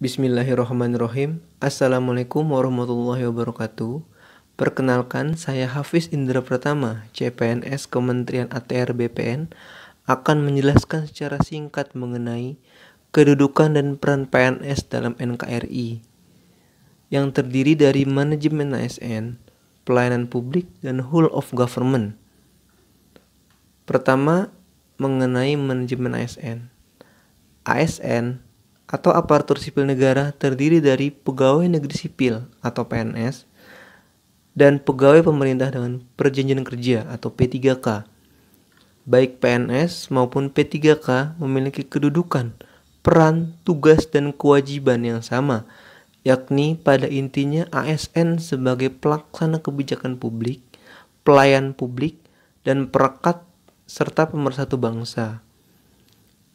Bismillahirrahmanirrahim. Assalamualaikum warahmatullahi wabarakatuh. Perkenalkan, saya Hafiz Indra Pratama, CPNS Kementerian ATR BPN, akan menjelaskan secara singkat mengenai kedudukan dan peran PNS dalam NKRI, yang terdiri dari manajemen ASN, pelayanan publik, dan whole of government. Pertama, mengenai manajemen ASN. ASN atau aparatur sipil negara terdiri dari pegawai negeri sipil atau PNS dan pegawai pemerintah dengan perjanjian kerja atau P3K. Baik PNS maupun P3K memiliki kedudukan, peran, tugas, dan kewajiban yang sama, yakni pada intinya ASN sebagai pelaksana kebijakan publik, pelayan publik, dan perekat serta pemersatu bangsa.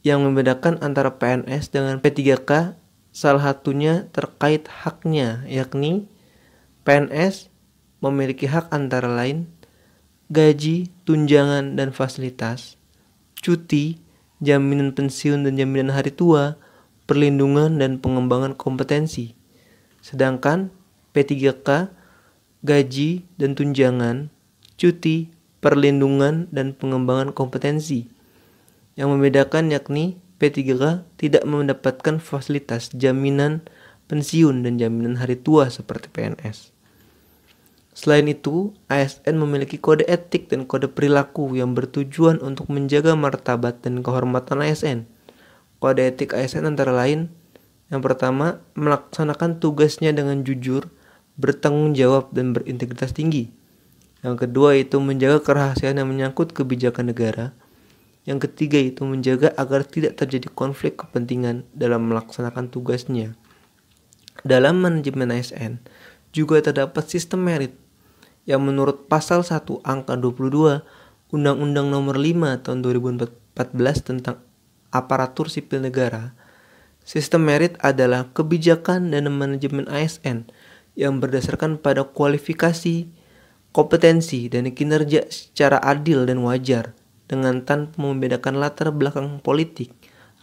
Yang membedakan antara PNS dengan P3K salah satunya terkait haknya, yakni PNS memiliki hak antara lain gaji, tunjangan, dan fasilitas, cuti, jaminan pensiun dan jaminan hari tua, perlindungan, dan pengembangan kompetensi. Sedangkan P3K gaji dan tunjangan, cuti, perlindungan, dan pengembangan kompetensi. Yang membedakan yakni P3K tidak mendapatkan fasilitas jaminan pensiun dan jaminan hari tua seperti PNS. Selain itu, ASN memiliki kode etik dan kode perilaku yang bertujuan untuk menjaga martabat dan kehormatan ASN. Kode etik ASN antara lain, yang pertama, melaksanakan tugasnya dengan jujur, bertanggung jawab, dan berintegritas tinggi. Yang kedua itu menjaga kerahasiaan yang menyangkut kebijakan negara. Yang ketiga itu menjaga agar tidak terjadi konflik kepentingan dalam melaksanakan tugasnya. Dalam manajemen ASN juga terdapat sistem merit yang menurut pasal 1 angka 22 Undang-Undang Nomor 5 Tahun 2014 tentang aparatur sipil negara. Sistem merit adalah kebijakan dan manajemen ASN yang berdasarkan pada kualifikasi, kompetensi, dan kinerja secara adil dan wajar, dengan tanpa membedakan latar belakang politik,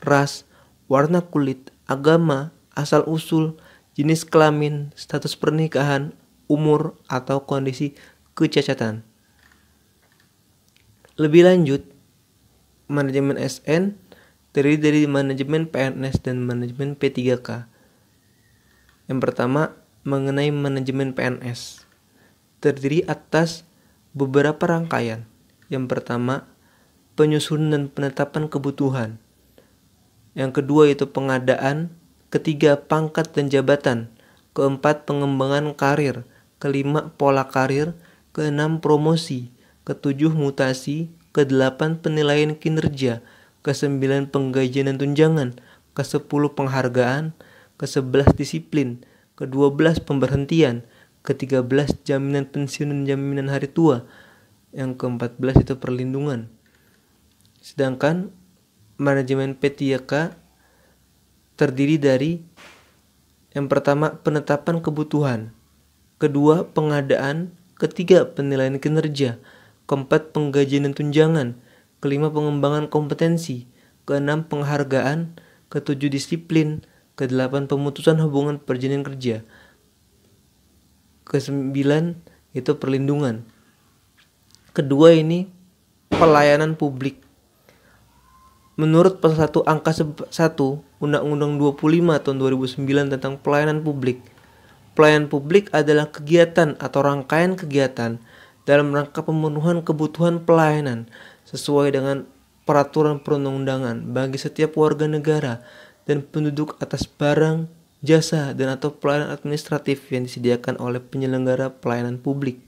ras, warna kulit, agama, asal-usul, jenis kelamin, status pernikahan, umur, atau kondisi kecacatan. Lebih lanjut, manajemen ASN terdiri dari manajemen PNS dan manajemen P3K. Yang pertama, mengenai manajemen PNS. Terdiri atas beberapa rangkaian. Yang pertama, penyusunan dan penetapan kebutuhan. Yang kedua itu pengadaan. Ketiga, pangkat dan jabatan. Keempat, pengembangan karir. Kelima, pola karir. Keenam, promosi. Ketujuh, mutasi. Kedelapan, penilaian kinerja. Kesembilan, penggajian dan tunjangan. Kesepuluh, penghargaan. Kesebelas, disiplin. Kedua belas, pemberhentian. Ketiga belas, jaminan pensiun dan jaminan hari tua. Yang keempat belas itu perlindungan. Sedangkan manajemen P3K terdiri dari yang pertama penetapan kebutuhan, kedua pengadaan, ketiga penilaian kinerja, keempat penggajian dan tunjangan, kelima pengembangan kompetensi, keenam penghargaan, ketujuh disiplin, kedelapan pemutusan hubungan perjanjian kerja, kesembilan itu perlindungan. Kedua ini pelayanan publik. Menurut pasal 1 angka 1 Undang-Undang 25 tahun 2009 tentang pelayanan publik, pelayanan publik adalah kegiatan atau rangkaian kegiatan dalam rangka pemenuhan kebutuhan pelayanan sesuai dengan peraturan perundang-undangan bagi setiap warga negara dan penduduk atas barang, jasa, dan atau pelayanan administratif yang disediakan oleh penyelenggara pelayanan publik.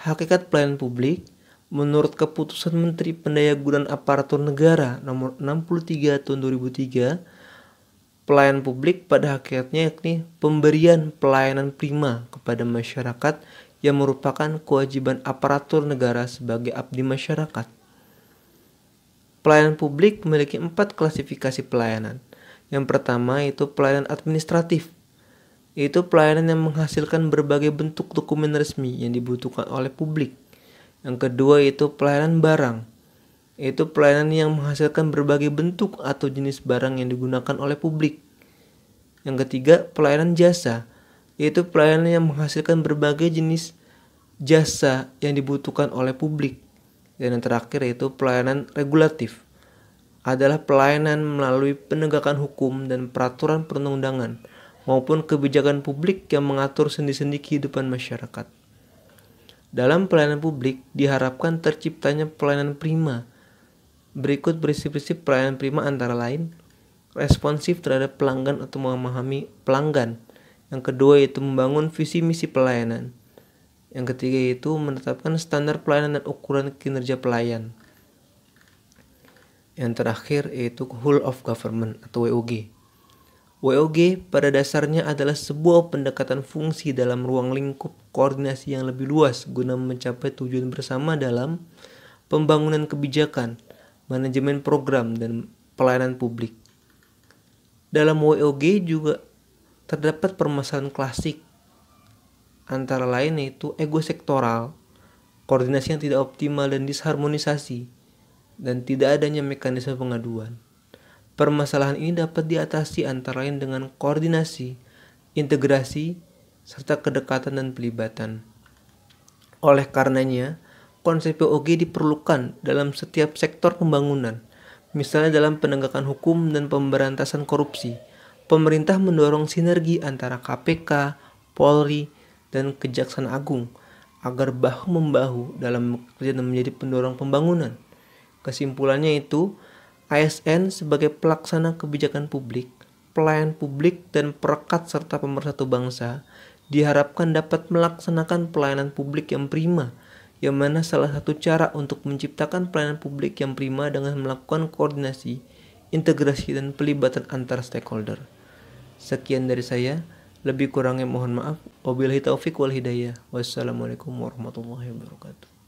Hakikat pelayanan publik menurut keputusan Menteri Pendayagunaan Aparatur Negara nomor 63 tahun 2003, pelayanan publik pada hakikatnya yakni pemberian pelayanan prima kepada masyarakat yang merupakan kewajiban aparatur negara sebagai abdi masyarakat. Pelayanan publik memiliki 4 klasifikasi pelayanan. Yang pertama itu pelayanan administratif. Yaitu pelayanan yang menghasilkan berbagai bentuk dokumen resmi yang dibutuhkan oleh publik. Yang kedua itu pelayanan barang. Yaitu pelayanan yang menghasilkan berbagai bentuk atau jenis barang yang digunakan oleh publik. Yang ketiga, pelayanan jasa, yaitu pelayanan yang menghasilkan berbagai jenis jasa yang dibutuhkan oleh publik. Dan yang terakhir yaitu pelayanan regulatif, adalah pelayanan melalui penegakan hukum dan peraturan perundang-undangan maupun kebijakan publik yang mengatur sendi-sendi kehidupan masyarakat. Dalam pelayanan publik diharapkan terciptanya pelayanan prima. Berikut prinsip-prinsip pelayanan prima antara lain: responsif terhadap pelanggan atau memahami pelanggan. Yang kedua yaitu membangun visi misi pelayanan. Yang ketiga yaitu menetapkan standar pelayanan dan ukuran kinerja pelayan. Yang terakhir yaitu whole of government atau WOG. WOG pada dasarnya adalah sebuah pendekatan fungsi dalam ruang lingkup koordinasi yang lebih luas guna mencapai tujuan bersama dalam pembangunan kebijakan, manajemen program, dan pelayanan publik. Dalam WOG juga terdapat permasalahan klasik, antara lain yaitu ego sektoral, koordinasi yang tidak optimal dan disharmonisasi, dan tidak adanya mekanisme pengaduan. Permasalahan ini dapat diatasi antara lain dengan koordinasi, integrasi, serta kedekatan dan pelibatan. Oleh karenanya, konsep WOG diperlukan dalam setiap sektor pembangunan, misalnya dalam penegakan hukum dan pemberantasan korupsi. Pemerintah mendorong sinergi antara KPK, Polri, dan Kejaksaan Agung agar bahu-membahu dalam bekerja dan menjadi pendorong pembangunan. Kesimpulannya itu, ASN sebagai pelaksana kebijakan publik, pelayan publik, dan perekat serta pemersatu bangsa diharapkan dapat melaksanakan pelayanan publik yang prima, yang mana salah satu cara untuk menciptakan pelayanan publik yang prima dengan melakukan koordinasi, integrasi, dan pelibatan antar stakeholder. Sekian dari saya, lebih kurangnya mohon maaf. Wabillahi taufik wal hidayah. Wassalamualaikum warahmatullahi wabarakatuh.